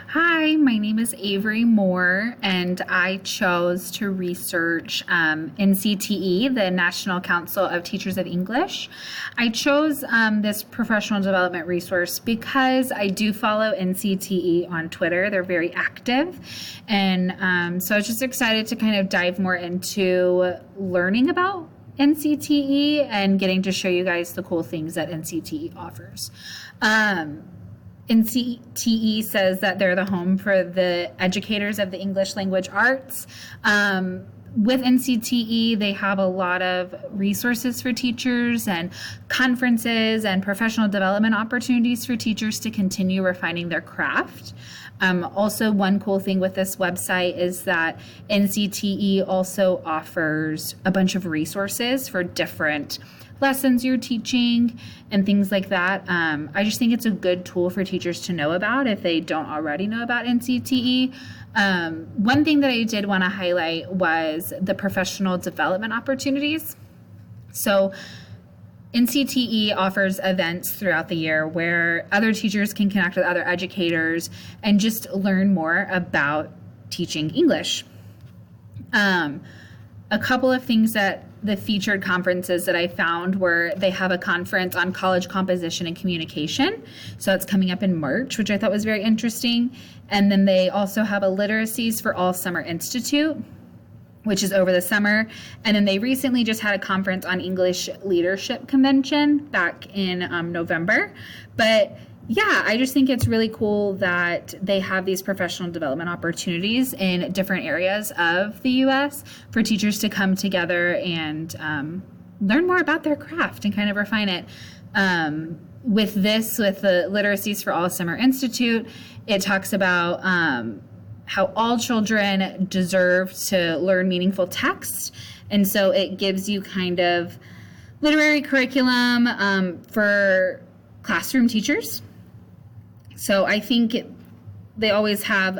Hi, my name is Avery Moore, and I chose to research NCTE, the National Council of Teachers of English. I chose this professional development resource because I do follow NCTE on Twitter. They're very active, and so I was just excited to kind of dive more into learning about NCTE and getting to show you guys the cool things that NCTE offers. NCTE says that they're the home for the educators of the English language arts. With NCTE, they have a lot of resources for teachers and conferences and professional development opportunities for teachers to continue refining their craft. Also, one cool thing with this website is that NCTE also offers a bunch of resources for different lessons you're teaching and things like that. I just think it's a good tool for teachers to know about if they don't already know about NCTE. One thing that I did want to highlight was the professional development opportunities. So NCTE offers events throughout the year where other teachers can connect with other educators and just learn more about teaching English. A couple of things that the featured conferences that I found were they have a conference on college composition and communication. So that's coming up in March, which I thought was very interesting. And then they also have a Literacies for All Summer Institute, which is over the summer. And then they recently just had a conference on English Leadership Convention back in November. But yeah, I just think it's really cool that they have these professional development opportunities in different areas of the U.S. for teachers to come together and learn more about their craft and kind of refine it. With the Literacies for All Summer Institute, it talks about how all children deserve to learn meaningful text. And so it gives you kind of literary curriculum for classroom teachers. So I think they always have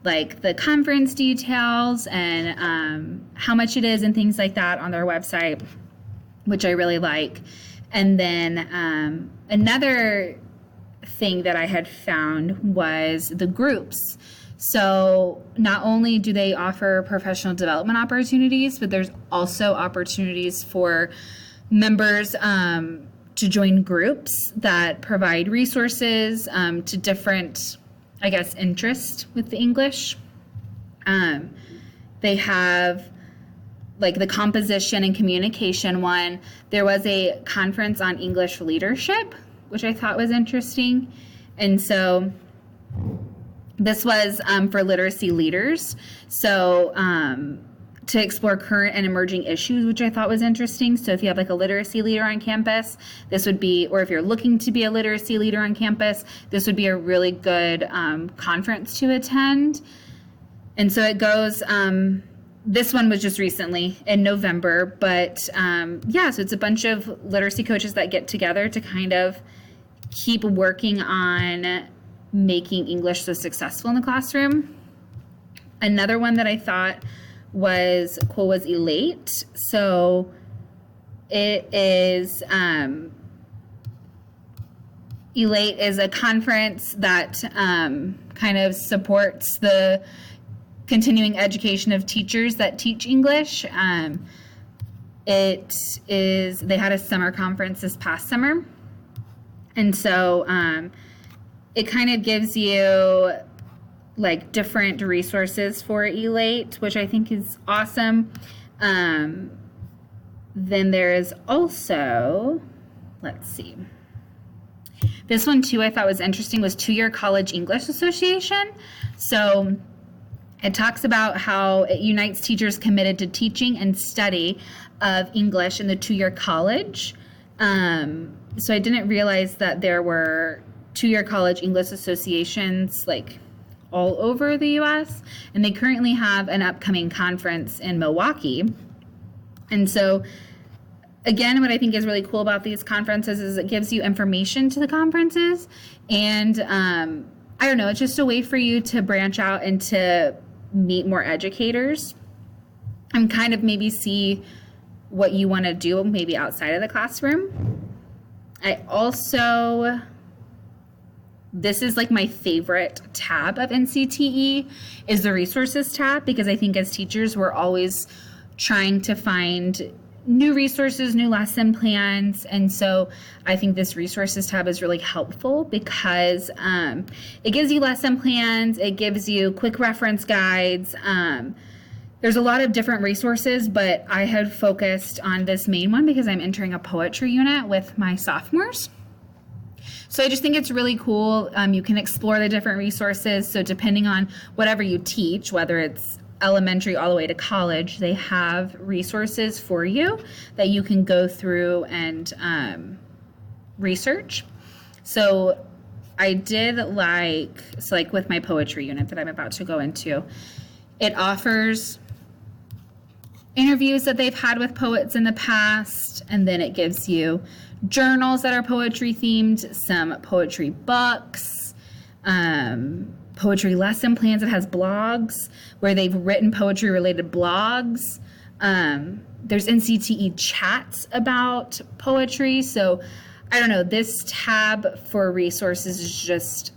like the conference details and how much it is and things like that on their website, which I really like. And then another thing that I had found was the groups. So not only do they offer professional development opportunities, but there's also opportunities for members to join groups that provide resources to different, I guess, interests with the English. They have like the composition and communication one. There was a conference on English leadership, which I thought was interesting. And so this was for literacy leaders. So to explore current and emerging issues, which I thought was interesting. So if you have like a literacy leader on campus, this would be, or if you're looking to be a literacy leader on campus, this would be a really good conference to attend. And so it goes, this one was just recently in November, but yeah, so it's a bunch of literacy coaches that get together to kind of keep working on making English so successful in the classroom. Another one that I thought was cool was Elate. So it is Elate is a conference that kind of supports the continuing education of teachers that teach English. They had a summer conference this past summer, and so it kind of gives you like different resources for Elate, which I think is awesome. Then there is also, let's see. This one too I thought was interesting was Two-Year College English Association. So it talks about how it unites teachers committed to teaching and study of English in the two-year college. So I didn't realize that there were two-year college English associations like all over the U.S. And they currently have an upcoming conference in Milwaukee. And so again, what I think is really cool about these conferences is it gives you information to the conferences. And I don't know, it's just a way for you to branch out and to meet more educators and kind of maybe see what you want to do maybe outside of the classroom. I also this is like my favorite tab of NCTE is the resources tab, because I think as teachers, we're always trying to find new resources, new lesson plans. And so I think this resources tab is really helpful because it gives you lesson plans, it gives you quick reference guides. There's a lot of different resources, but I have focused on this main one because I'm entering a poetry unit with my sophomores. So I just think it's really cool. You can explore the different resources. So depending on whatever you teach, whether it's elementary all the way to college, they have resources for you that you can go through and research. So I did like with my poetry unit that I'm about to go into, it offers interviews that they've had with poets in the past, and then it gives you journals that are poetry themed, some poetry books, poetry lesson plans. It has blogs where they've written poetry related blogs. There's NCTE chats about poetry. So I don't know, this tab for resources is just,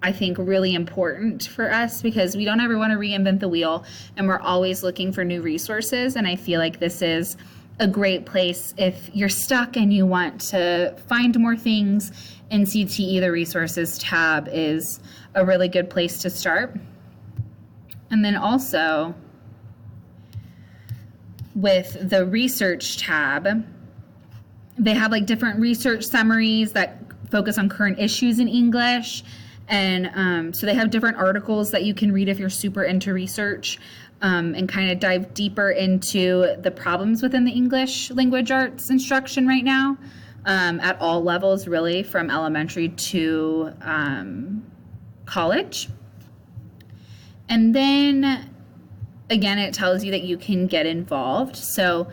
I think, really important for us because we don't ever want to reinvent the wheel, and we're always looking for new resources. And I feel like this is a great place if you're stuck and you want to find more things. NCTE, the resources tab, is a really good place to start. And then also with the research tab, they have like different research summaries that focus on current issues in English. And so they have different articles that you can read if you're super into research, and kind of dive deeper into the problems within the English language arts instruction right now, at all levels, really, from elementary to college. And then, again, it tells you that you can get involved. So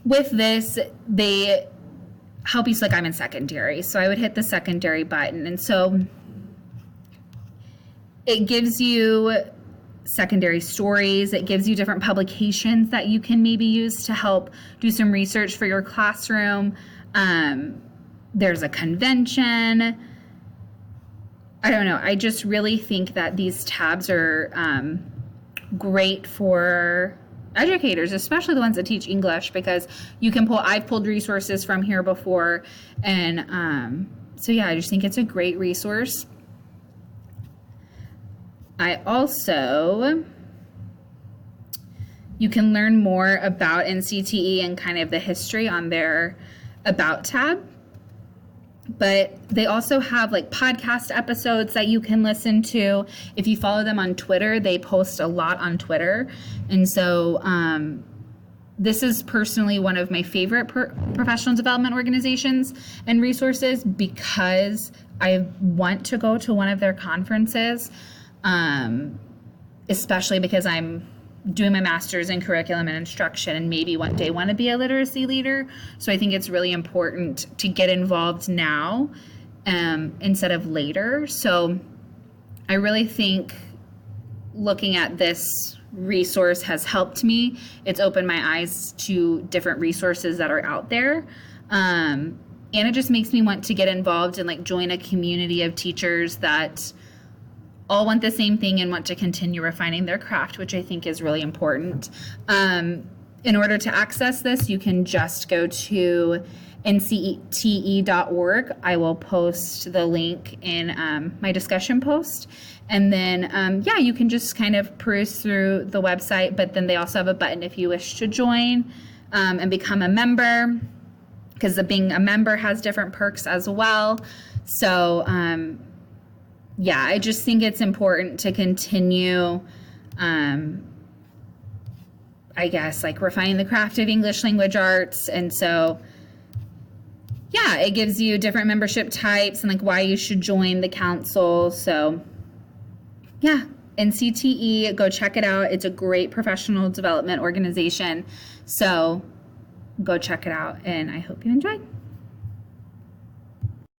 with this, they help you. So like I'm in secondary, so I would hit the secondary button. And so it gives you secondary stories. It gives you different publications that you can maybe use to help do some research for your classroom. There's a convention. I don't know. I just really think that these tabs are great for educators, especially the ones that teach English, because you can I've pulled resources from here before. And so yeah, I just think it's a great resource. You can learn more about NCTE and kind of the history on their About tab. But they also have like podcast episodes that you can listen to. If you follow them on Twitter, they post a lot on Twitter. And so this is personally one of my favorite professional development organizations and resources because I want to go to one of their conferences. Especially because I'm doing my master's in curriculum and instruction and maybe one day want to be a literacy leader. So I think it's really important to get involved now instead of later. So I really think looking at this resource has helped me. It's opened my eyes to different resources that are out there. And it just makes me want to get involved and like join a community of teachers that all want the same thing and want to continue refining their craft, which I think is really important. In order to access this, you can just go to ncte.org. I will post the link in my discussion post. And then, you can just kind of peruse through the website, but then they also have a button if you wish to join and become a member, because being a member has different perks as well. So, I just think it's important to continue, refining the craft of English language arts. And so, it gives you different membership types and like why you should join the council. So, NCTE, go check it out. It's a great professional development organization. So, go check it out, and I hope you enjoy.